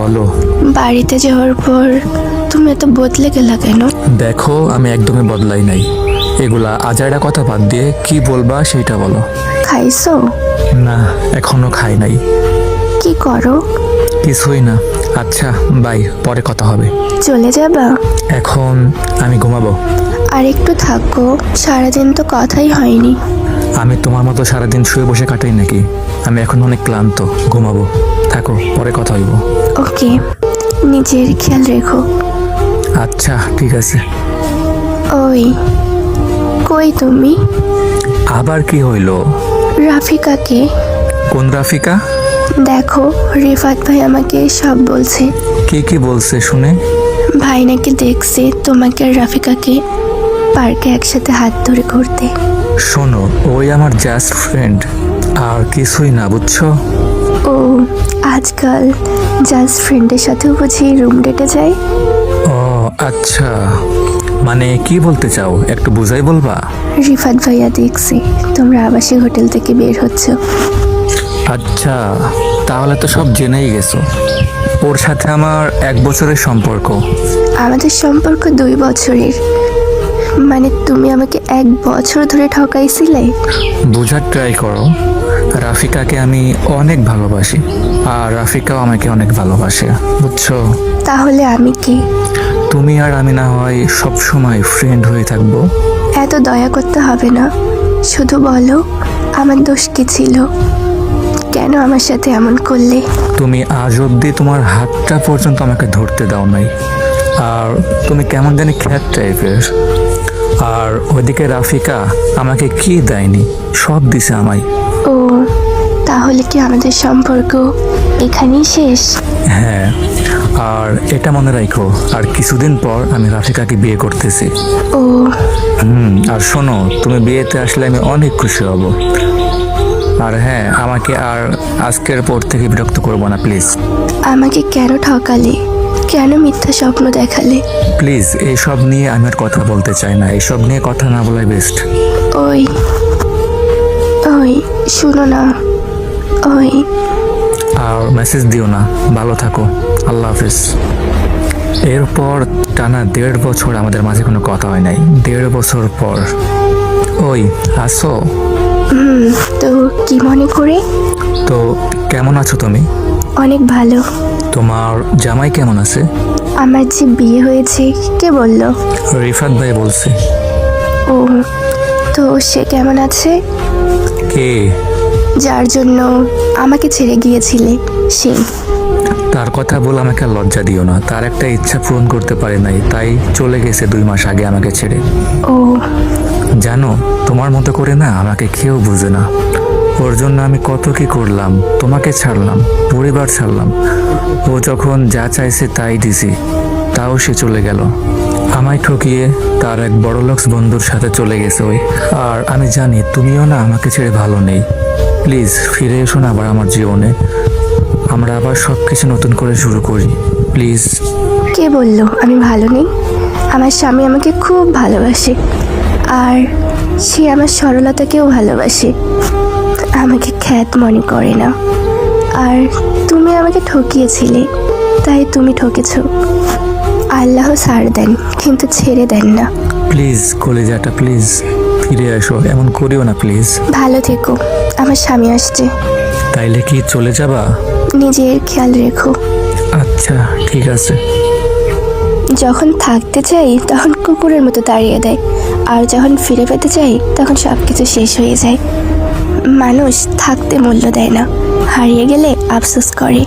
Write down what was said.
বলো। বাড়িতে যাওয়ার পর তুমি এত বদলে গেলা কেন? দেখো, আমি একদমই বদলাই নাই। এগুলা আজাইরা কথা বাদ দিয়ে কি বলবা সেটা বলো। খাইছো? না, এখনো খাই নাই। কি করো? কিছুই না। আচ্ছা বাই, পরে কথা হবে। চলে যাবা? এখন আমি ঘুমাবো। আর একটু থাকো, সারাদিন তো কথাই হয়নি। আমি তোমার মতো সারাদিন শুয়ে বসে কাটাই নাকি? আমি এখন অনেক ক্লান্ত, ঘুমাবো। থাকো, পরে কথা হইব। ওকে, নিজের খেয়াল রেখো। আচ্ছা ঠিক আছে। ওই, কই তুমি? আবার কি হইল? রাফিকাকে কোন রাফিকা? দেখো, রিফাত ভাই আমাকে সব বলছে। কি কি বলছে শুনে? ভাই নাকি দেখছে তোমাকে আর রাফিকাকে পার্কে একসাথে হাত ধরে ঘুরতে। শোনো, ওই আমার জাস্ট ফ্রেন্ড, আর কিছুই না, বুঝছো? ও, আজকাল জাস্ট ফ্রেন্ডের সাথেও বুঝি রুম ডেটে যায়? ও আচ্ছা, মানে কি বলতে চাও একটু বুঝাই বলবা? রিফাত ভাইয়া দেখছি তোমরা আবাসিক হোটেল থেকে বের হচ্ছ। আচ্ছা, তাহলে তো সব জেনেই গেছো। ওর সাথে আমার 1 বছরের সম্পর্ক। আমাদের সম্পর্ক 2 বছরের। মানে তুমি আমাকে 1 বছর ধরে ঠকাইছিলে? বোঝার ট্রাই করো। রাফিকাকে আমি অনেক ভালোবাসি, আর রাফিকাও আমাকে অনেক ভালোবাসে, বুঝছো? তাহলে আমি কি? তুমি আর আমি না হয় সব সময় ফ্রেন্ড হয়ে থাকবো। এত দয়া করতে হবে না, শুধু বলো আমার দোষ কি ছিল, কেন আমার সাথে এমন করলে? তুমি আজ অব্দি তোমার হাতটা পর্যন্ত আমাকে ধরতে দাও নাই, আর তুমি কেমন জানি খ্যাত টাইপের। আর ওইদিকে রাফিকা আমাকে কি দেয়নি, সব দিছে আমায়। ও, তাহলে কি আমাদের সম্পর্ক এখানেই শেষ? হ্যাঁ, আর এটা মনে রাখো, আর কিছুদিন পর আমি রাফিকাকে বিয়ে করতেছি। ও, আর শোনো, তুমি বিয়েতে আসলে আমি অনেক খুশি হব। আর হ্যাঁ, আমাকে আর আজকের পর থেকে বিরক্ত করবো না প্লিজ। আমাকে কেন ঠকালে? কেন মিথ্যা স্বপ্ন দেখালে? প্লিজ, এইসব নিয়ে আমি আর কথা বলতে চাই না, এইসব নিয়ে কথা না বলাই বেস্ট। ওই ওই, শুনো না, ওই। আর মেসেজ দিও না। ভালো থাকো, আল্লাহ হাফিজ। এরপর টানা 1.5 বছর আমাদের মাঝে কোনো কথা হয় নাই। 1.5 বছর পর, ওই আসো। তো কি মনে করে? তো কেমন আছো তুমি? অনেক ভালো। তোমার জামাই কেমন আছে? আমার যে বিয়ে হয়েছে, কে বললো? রিফাত ভাই বলছে। ও, তো সে কেমন আছে? কে? যার জন্য আমাকে ছেড়ে গিয়েছিলে সে। তার কথা বলে আমাকে আর লজ্জা দিও না। তার একটা ইচ্ছা পূরণ করতে পারে নাই, তাই চলে গেছে 2 মাস আগে আমাকে ছেড়ে। ও, জানো, তোমার মতো করে না আমাকে কেউ বুঝে না। ওর জন্য আমি কত কি করলাম, তোমাকে ছাড়লাম, পরিবার ছাড়লাম। ও যখন যা চাইছে তাই দিছি, তাও সে চলে গেল আমায় ঠকিয়ে। তার এক বড়লোকস বন্ধুর সাথে চলে গেছে ওই। আর আমি জানি তুমিও না আমাকে ছেড়ে ভালো নেই। প্লিজ ফিরে এসো না আবার আমার জীবনে। আমরা আবার সব কিছু নতুন করে শুরু করি, প্লিজ। কে বললো আমি ভালো নেই? আমার স্বামী আমাকে খুব ভালোবাসে, আর সে আমার সরলতাকেও ভালোবাসে, আমাকে খ্যাত মনে করে না। আর তুমি আমাকে ঠকিয়েছিলে, তাই তুমি ঠকেছো। আল্লাহ ছাড় দেন, কিন্তু ছেড়ে দেন না। প্লিজ কলিজাটা, প্লিজ ফিরে এসো, এমন করিও না প্লিজ। ভালো থেকো, আমার স্বামী আসছে। তাইলে কি চলে যাবা? নিজের খেয়াল রেখো। আচ্ছা ঠিক আছে। যখন থাকতে চাই তখন কুকুরের মতো তাড়িয়ে দেয়, আর যখন ফিরে পেতে চাই তখন সব কিছু শেষ হয়ে যায়। মানুষ থাকতে মূল্য দেয় না, হারিয়ে গেলে আফসোস করে।